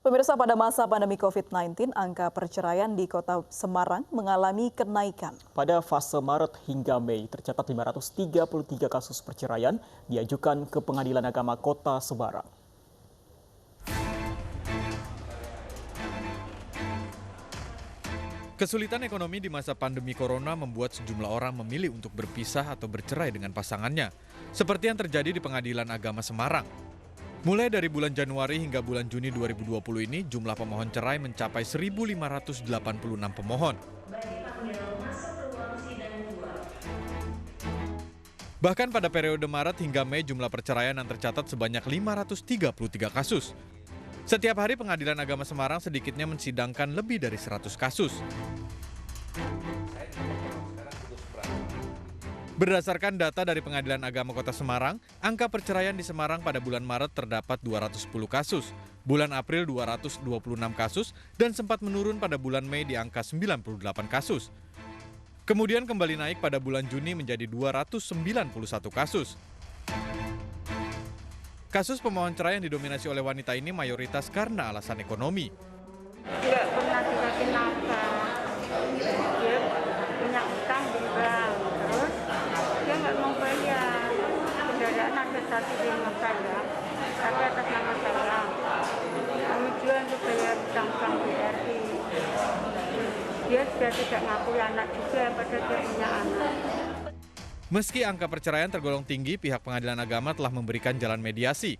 Pemirsa, pada masa pandemi COVID-19, angka perceraian di Kota Semarang mengalami kenaikan. Pada fase Maret hingga Mei, tercatat 533 kasus perceraian diajukan ke Pengadilan Agama Kota Semarang. Kesulitan ekonomi di masa pandemi corona membuat sejumlah orang memilih untuk berpisah atau bercerai dengan pasangannya, seperti yang terjadi di Pengadilan Agama Semarang. Mulai dari bulan Januari hingga bulan Juni 2020 ini, jumlah pemohon cerai mencapai 1.586 pemohon. Bahkan pada periode Maret hingga Mei, jumlah perceraian yang tercatat sebanyak 533 kasus. Setiap hari Pengadilan Agama Semarang sedikitnya mensidangkan lebih dari 100 kasus. Berdasarkan data dari Pengadilan Agama Kota Semarang, angka perceraian di Semarang pada bulan Maret terdapat 210 kasus, bulan April 226 kasus, dan sempat menurun pada bulan Mei di angka 98 kasus. Kemudian kembali naik pada bulan Juni menjadi 291 kasus. Kasus pemohon cerai yang didominasi oleh wanita ini mayoritas karena alasan ekonomi. Tidak pernah dikasih nafkah, dia punya utang di bank, terus dia nggak mau bayar. Kendaraan ada satu di rumah saya, tapi atas nama saya. Kami juga untuk bayar utang bank BRI. Dia sudah tidak ngakui anak juga, padahal dia punya anak. Meski angka perceraian tergolong tinggi, pihak Pengadilan Agama telah memberikan jalan mediasi.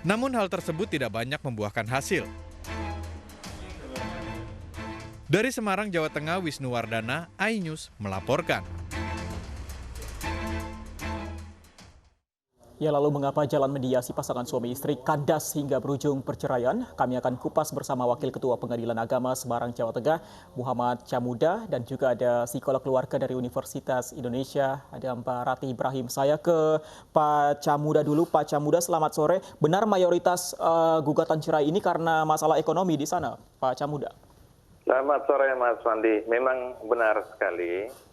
Namun hal tersebut tidak banyak membuahkan hasil. Dari Semarang, Jawa Tengah, Wisnu Wardana, iNews melaporkan. Ya, lalu mengapa jalan mediasi pasangan suami istri kandas hingga berujung perceraian? Kami akan kupas bersama Wakil Ketua Pengadilan Agama Semarang, Jawa Tengah, Muhammad Camuda, dan juga ada psikolog keluarga dari Universitas Indonesia, ada Mbak Rati Ibrahim. Saya ke Pak Camuda dulu. Pak Camuda, selamat sore. Benar mayoritas gugatan cerai ini karena masalah ekonomi di sana, Pak Camuda? Selamat sore Mas Wandi, memang benar sekali.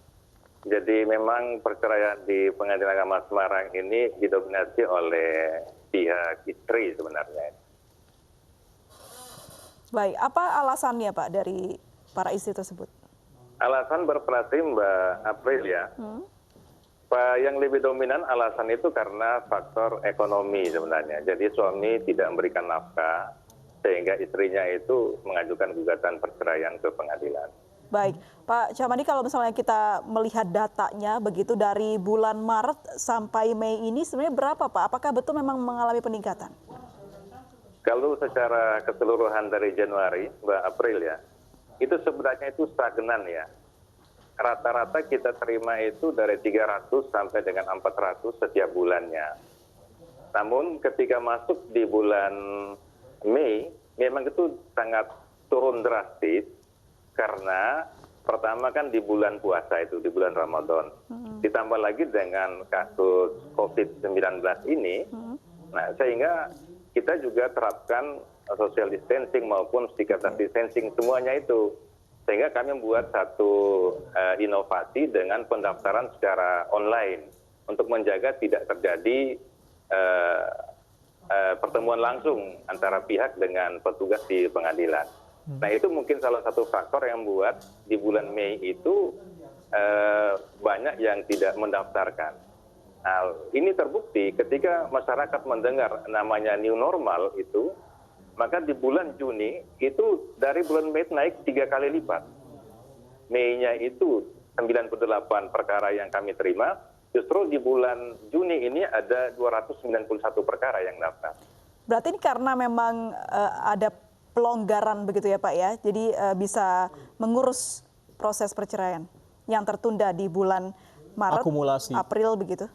Jadi memang perceraian di Pengadilan Agama Semarang ini didominasi oleh pihak istri sebenarnya. Baik, apa alasannya Pak dari para istri tersebut? Alasan bervariasi Mbak April ya. Yang lebih dominan alasan itu karena faktor ekonomi sebenarnya. Jadi suami tidak memberikan nafkah sehingga istrinya itu mengajukan gugatan perceraian ke pengadilan. Baik, Pak Camadi, kalau misalnya kita melihat datanya begitu dari bulan Maret sampai Mei ini sebenarnya berapa Pak? Apakah betul memang mengalami peningkatan? Kalau secara keseluruhan dari Januari, Mbak April ya, itu sebenarnya itu stagnan ya. Rata-rata kita terima itu dari 300 sampai dengan 400 setiap bulannya. Namun ketika masuk di bulan Mei, memang itu sangat turun drastis. Karena pertama kan di bulan puasa itu, di bulan Ramadan. Ditambah lagi dengan kasus COVID-19 ini, nah sehingga kita juga terapkan social distancing maupun physical distancing semuanya itu. Sehingga kami membuat satu inovasi dengan pendaftaran secara online untuk menjaga tidak terjadi pertemuan langsung antara pihak dengan petugas di pengadilan. Nah itu mungkin salah satu faktor yang membuat di bulan Mei itu banyak yang tidak mendaftarkan. Nah, ini terbukti ketika masyarakat mendengar namanya new normal itu, maka di bulan Juni itu dari bulan Mei naik 3 kali lipat. Mei-nya itu 98 perkara yang kami terima, justru di bulan Juni ini ada 291 perkara yang daftar. Berarti ini karena memang ada pelonggaran begitu ya Pak ya, jadi bisa mengurus proses perceraian yang tertunda di bulan Maret, April begitu?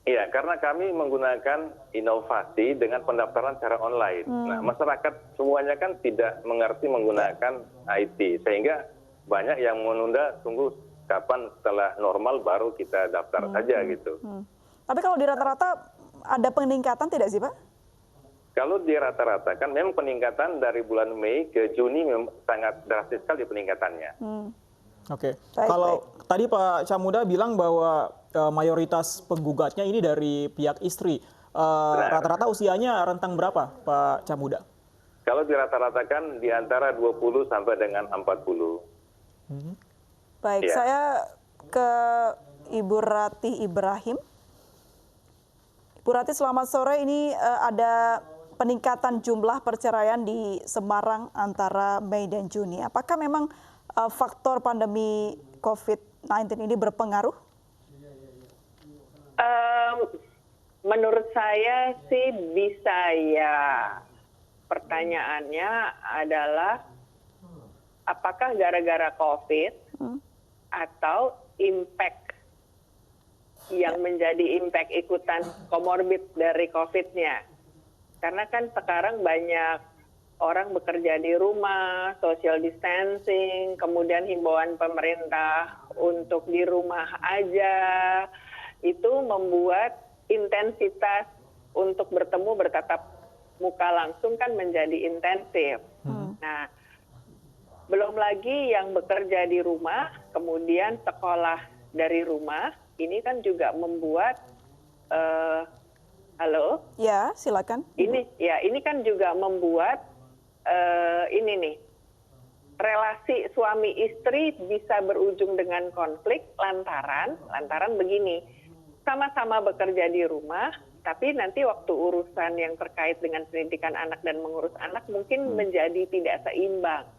Iya, karena kami menggunakan inovasi dengan pendaftaran secara online. Nah, masyarakat semuanya kan tidak mengerti menggunakan IT, sehingga banyak yang menunda tunggu kapan setelah normal baru kita daftar saja gitu. Tapi kalau di rata-rata ada peningkatan tidak sih Pak? Kalau di rata-rata kan memang peningkatan dari bulan Mei ke Juni memang sangat drastis sekali peningkatannya. Oke. Kalau tadi Pak Camuda bilang bahwa mayoritas penggugatnya ini dari pihak istri. Rata-rata usianya rentang berapa Pak Camuda? Kalau dirata-ratakan di antara 20 sampai dengan 40. Baik, Ya. saya ke Ibu Ratih Ibrahim. Ibu Ratih, selamat sore. Ini ada peningkatan jumlah perceraian di Semarang antara Mei dan Juni. Apakah memang faktor pandemi COVID-19 ini berpengaruh? Menurut saya sih bisa ya. Pertanyaannya adalah apakah gara-gara COVID atau impact yang menjadi impact ikutan komorbid dari COVID-nya. Karena kan sekarang banyak orang bekerja di rumah, social distancing, kemudian himbauan pemerintah untuk di rumah aja, itu membuat intensitas untuk bertemu bertatap muka langsung kan menjadi intensif. Nah, belum lagi yang bekerja di rumah, kemudian sekolah dari rumah, ini kan juga membuat, halo? Ya, silakan. Ini kan juga membuat ini nih, relasi suami istri bisa berujung dengan konflik lantaran begini, sama-sama bekerja di rumah, tapi nanti waktu urusan yang terkait dengan pendidikan anak dan mengurus anak mungkin menjadi tidak seimbang.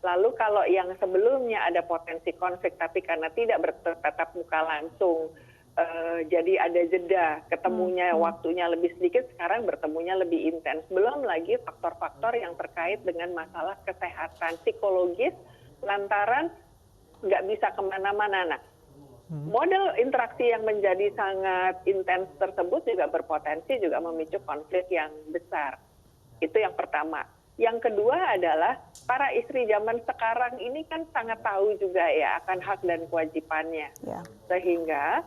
Lalu kalau yang sebelumnya ada potensi konflik, tapi karena tidak bertatap muka langsung, jadi ada jeda, ketemunya waktunya lebih sedikit, sekarang bertemunya lebih intens. Belum lagi faktor-faktor yang terkait dengan masalah kesehatan psikologis, lantaran nggak bisa kemana-mana. Nah, model interaksi yang menjadi sangat intens tersebut juga berpotensi juga memicu konflik yang besar. Itu yang pertama. Yang kedua adalah para istri zaman sekarang ini kan sangat tahu juga ya akan hak dan kewajibannya. Ya. Sehingga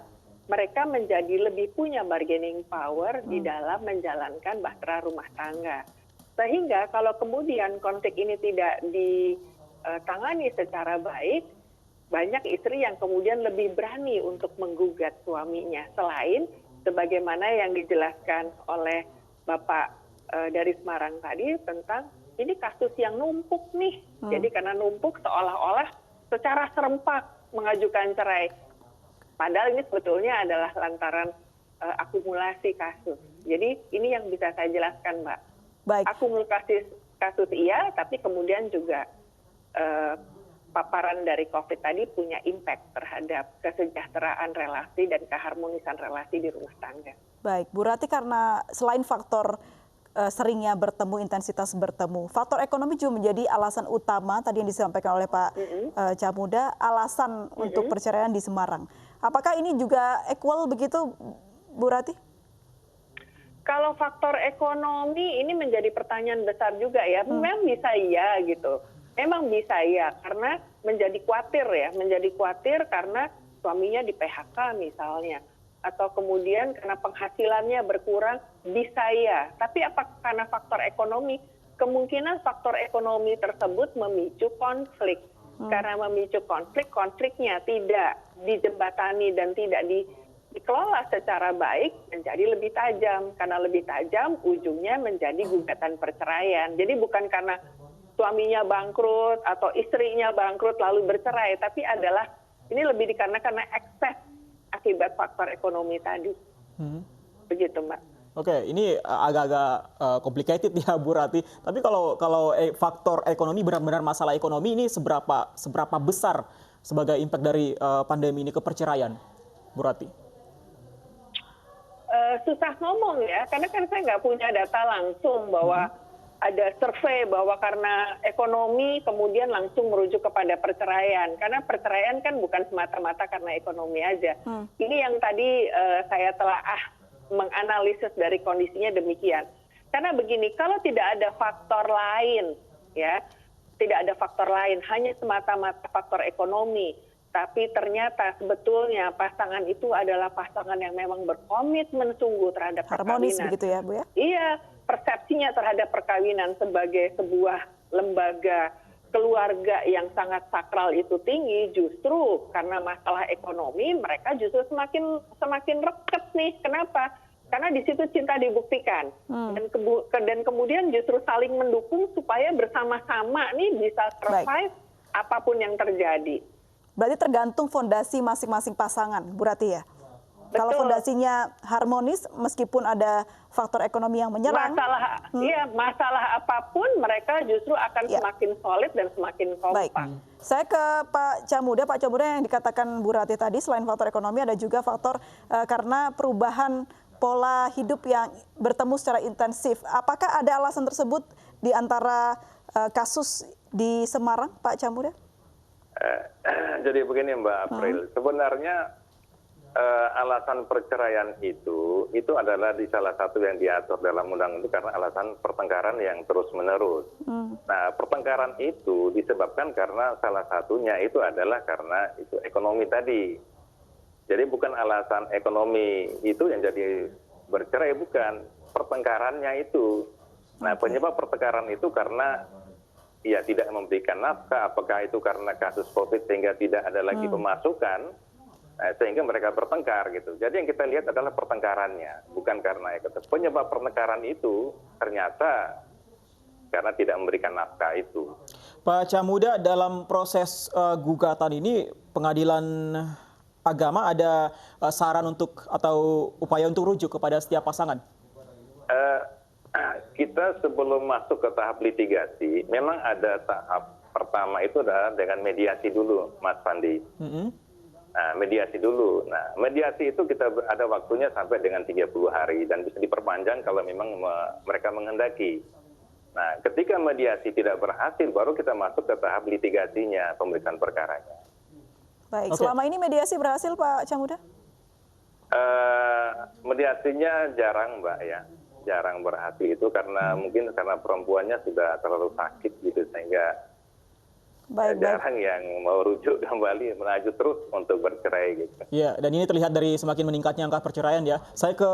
mereka menjadi lebih punya bargaining power di dalam menjalankan bahtera rumah tangga. Sehingga kalau kemudian konflik ini tidak ditangani secara baik, banyak istri yang kemudian lebih berani untuk menggugat suaminya. Selain sebagaimana yang dijelaskan oleh Bapak dari Semarang tadi tentang ini kasus yang numpuk nih. Jadi karena numpuk seolah-olah secara serempak mengajukan cerai. Padahal ini sebetulnya adalah lantaran akumulasi kasus. Jadi ini yang bisa saya jelaskan, Mbak. Baik. Akumulasi kasus iya, tapi kemudian juga paparan dari COVID tadi punya impact terhadap kesejahteraan relasi dan keharmonisan relasi di rumah tangga. Baik, Bu Ratih, karena selain faktor seringnya bertemu, intensitas bertemu, faktor ekonomi juga menjadi alasan utama tadi yang disampaikan oleh Pak Camuda, alasan untuk perceraian di Semarang. Apakah ini juga equal begitu, Bu Ratih? Kalau faktor ekonomi ini menjadi pertanyaan besar juga ya. Memang bisa iya gitu. Memang bisa ya, karena menjadi khawatir karena suaminya di PHK misalnya. Atau kemudian karena penghasilannya berkurang, bisa ya. Tapi apa karena faktor ekonomi? Kemungkinan faktor ekonomi tersebut memicu konflik. Karena memicu konfliknya tidak dijembatani dan tidak dikelola secara baik, menjadi lebih tajam. Karena lebih tajam, ujungnya menjadi gugatan perceraian. Jadi bukan karena suaminya bangkrut atau istrinya bangkrut lalu bercerai, tapi adalah ini lebih dikarenakan ekses akibat faktor ekonomi tadi. Begitu, Mbak. Oke, ini agak-agak complicated ya, Bu Ratih. Tapi kalau faktor ekonomi, benar-benar masalah ekonomi ini seberapa besar sebagai impact dari pandemi ini ke perceraian, Bu Ratih? Susah ngomong ya, karena kan saya nggak punya data langsung bahwa ada survei bahwa karena ekonomi kemudian langsung merujuk kepada perceraian. Karena perceraian kan bukan semata-mata karena ekonomi aja. Ini yang tadi saya telah menganalisis dari kondisinya demikian. Karena begini, kalau tidak ada faktor lain, ya, tidak ada faktor lain, hanya semata-mata faktor ekonomi, tapi ternyata sebetulnya pasangan itu adalah pasangan yang memang berkomitmen sungguh terhadap Harmonis perkawinan. begitu ya, Bu ya? Iya, persepsinya terhadap perkawinan sebagai sebuah lembaga keluarga yang sangat sakral itu tinggi, justru karena masalah ekonomi mereka justru semakin reket nih. Kenapa? Karena di situ cinta dibuktikan. Dan kemudian justru saling mendukung supaya bersama-sama nih bisa survive apapun yang terjadi. Berarti tergantung fondasi masing-masing pasangan, Bu Rati ya? Betul. Kalau fondasinya harmonis, meskipun ada faktor ekonomi yang menyerang. Masalah apapun mereka justru akan semakin solid dan semakin kompak. Baik. Saya ke Pak Camuda. Pak Camuda, yang dikatakan Bu Rati tadi, selain faktor ekonomi ada juga faktor karena perubahan pola hidup yang bertemu secara intensif. Apakah ada alasan tersebut di antara kasus di Semarang, Pak Camuda? Jadi begini Mbak April, sebenarnya alasan perceraian itu adalah di salah satu yang diatur dalam undang-undang karena alasan pertengkaran yang terus-menerus. Nah, pertengkaran itu disebabkan karena salah satunya itu adalah karena itu ekonomi tadi. Jadi bukan alasan ekonomi itu yang jadi bercerai, bukan pertengkarannya itu. Nah, penyebab pertengkaran itu karena ya tidak memberikan nafkah, apakah itu karena kasus COVID sehingga tidak ada lagi pemasukan, sehingga mereka bertengkar gitu. Jadi yang kita lihat adalah pertengkarannya, bukan karena penyebab pertengkaran itu ternyata karena tidak memberikan nafkah itu. Pak Camuda, dalam proses gugatan ini pengadilan agama ada saran untuk atau upaya untuk rujuk kepada setiap pasangan? Kita sebelum masuk ke tahap litigasi, memang ada tahap pertama itu adalah dengan mediasi dulu, Mas Fandi. Nah, mediasi dulu. Nah, mediasi itu kita ada waktunya sampai dengan 30 hari dan bisa diperpanjang kalau memang mereka menghendaki. Nah, ketika mediasi tidak berhasil, baru kita masuk ke tahap litigasinya, pemeriksaan perkaranya. Baik, selama ini mediasi berhasil, Pak Camuda? Mediasinya jarang, Mbak, ya. Jarang berhasil itu karena mungkin karena perempuannya sudah terlalu sakit gitu, sehingga jarang yang mau rujuk kembali, melaju terus untuk bercerai gitu. Ya, dan ini terlihat dari semakin meningkatnya angka perceraian ya. Saya ke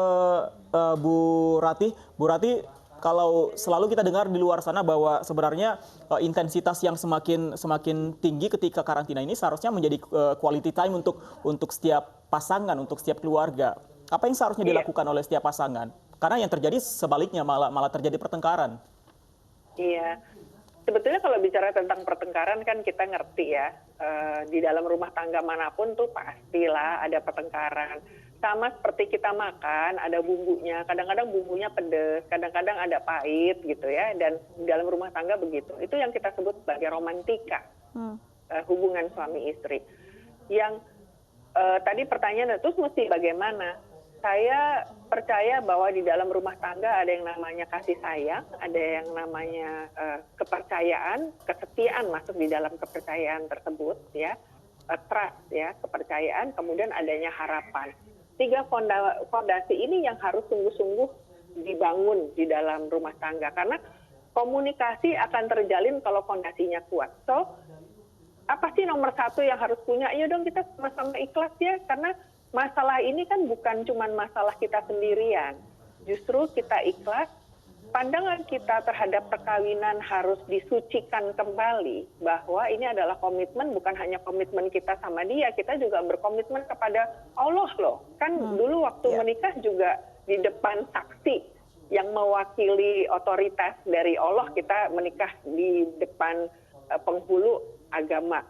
Bu Rati. Bu Rati, kalau selalu kita dengar di luar sana bahwa sebenarnya intensitas yang semakin tinggi ketika karantina ini seharusnya menjadi quality time untuk setiap pasangan, untuk setiap keluarga. Apa yang seharusnya dilakukan oleh setiap pasangan? Karena yang terjadi sebaliknya malah terjadi pertengkaran. Iya. Sebetulnya kalau bicara tentang pertengkaran kan kita ngerti ya, di dalam rumah tangga manapun tuh pastilah ada pertengkaran. Sama seperti kita makan, ada bumbunya, kadang-kadang bumbunya pedes, kadang-kadang ada pahit gitu ya, dan di dalam rumah tangga begitu. Itu yang kita sebut sebagai romantika, hubungan suami istri. Yang tadi pertanyaan, terus mesti bagaimana? Saya percaya bahwa di dalam rumah tangga ada yang namanya kasih sayang, ada yang namanya kepercayaan, kesetiaan masuk di dalam kepercayaan tersebut, ya, trust, ya, kepercayaan, kemudian adanya harapan. 3 fondasi ini yang harus sungguh-sungguh dibangun di dalam rumah tangga, karena komunikasi akan terjalin kalau fondasinya kuat. So, apa sih nomor 1 yang harus punya? Ayo dong kita sama-sama ikhlas ya, karena masalah ini kan bukan cuma masalah kita sendirian. Justru kita ikhlas, pandangan kita terhadap perkawinan harus disucikan kembali, bahwa ini adalah komitmen, bukan hanya komitmen kita sama dia, kita juga berkomitmen kepada Allah loh. Kan dulu waktu menikah juga di depan saksi yang mewakili otoritas dari Allah, kita menikah di depan penghulu agama.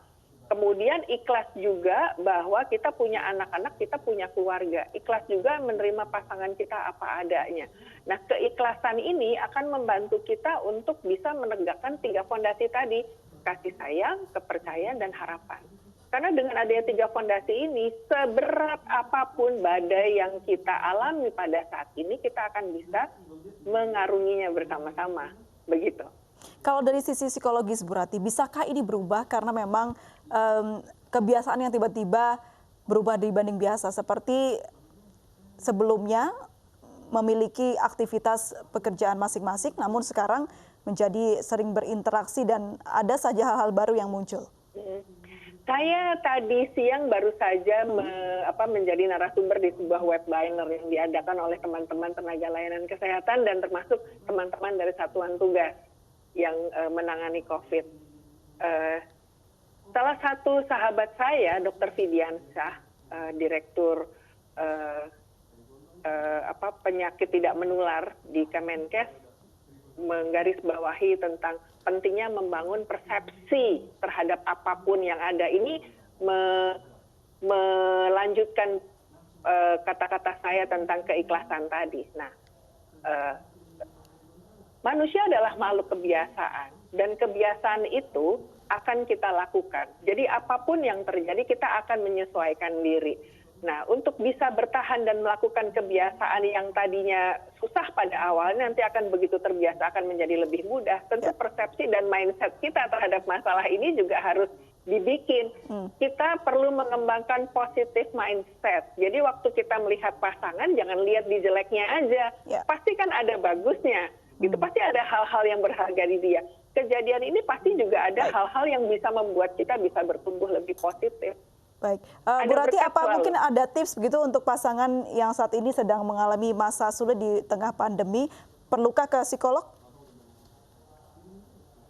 Kemudian ikhlas juga bahwa kita punya anak-anak, kita punya keluarga. Ikhlas juga menerima pasangan kita apa adanya. Nah, keikhlasan ini akan membantu kita untuk bisa menegakkan 3 fondasi tadi. Kasih sayang, kepercayaan, dan harapan. Karena dengan adanya 3 fondasi ini, seberat apapun badai yang kita alami pada saat ini, kita akan bisa mengarunginya bersama-sama. Begitu. Kalau dari sisi psikologis, Bu Rati, bisakah ini berubah karena memang kebiasaan yang tiba-tiba berubah dibanding biasa, seperti sebelumnya memiliki aktivitas pekerjaan masing-masing, namun sekarang menjadi sering berinteraksi dan ada saja hal-hal baru yang muncul? Saya tadi siang baru saja menjadi narasumber di sebuah webinar yang diadakan oleh teman-teman tenaga layanan kesehatan dan termasuk teman-teman dari satuan tugas yang menangani COVID. Salah satu sahabat saya, Dr. Fidiansyah, Direktur penyakit tidak menular di Kemenkes menggarisbawahi tentang pentingnya membangun persepsi terhadap apapun yang ada. Ini melanjutkan kata-kata saya tentang keikhlasan tadi. Nah, manusia adalah makhluk kebiasaan dan kebiasaan itu akan kita lakukan. Jadi apapun yang terjadi kita akan menyesuaikan diri. Nah, untuk bisa bertahan dan melakukan kebiasaan yang tadinya susah pada awalnya nanti akan begitu terbiasa akan menjadi lebih mudah. Tentu persepsi dan mindset kita terhadap masalah ini juga harus dibikin. Kita perlu mengembangkan positive mindset. Jadi waktu kita melihat pasangan jangan lihat di jeleknya aja. Pasti kan ada bagusnya. Gitu pasti ada hal-hal yang berharga di dia. Kejadian ini pasti juga ada hal-hal yang bisa membuat kita bisa bertumbuh lebih positif. Baik, Bu Rati, mungkin ada tips begitu untuk pasangan yang saat ini sedang mengalami masa sulit di tengah pandemi, perlukah ke psikolog?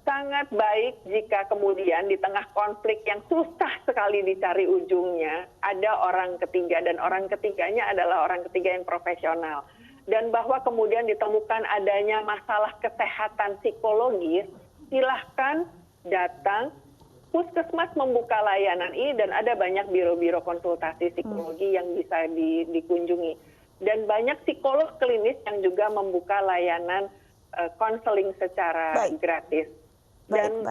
Sangat baik jika kemudian di tengah konflik yang susah sekali dicari ujungnya, ada orang ketiga dan orang ketiganya adalah orang ketiga yang profesional. Dan bahwa kemudian ditemukan adanya masalah kesehatan psikologis, silahkan datang. Puskesmas membuka layanan ini dan ada banyak biro-biro konsultasi psikologi yang bisa dikunjungi. Dan banyak psikolog klinis yang juga membuka layanan konseling secara gratis. Dan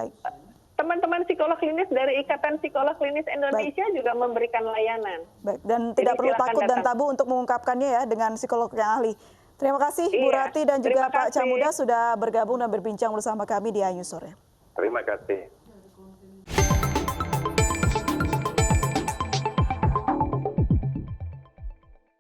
teman-teman psikolog klinis dari Ikatan Psikolog Klinis Indonesia juga memberikan layanan. Baik. Dan tidak perlu takut dan tabu untuk mengungkapkannya ya dengan psikolog yang ahli. Terima kasih Bu Rati dan juga Pak Camuda sudah bergabung dan berbincang bersama kami di News Sore. Terima kasih.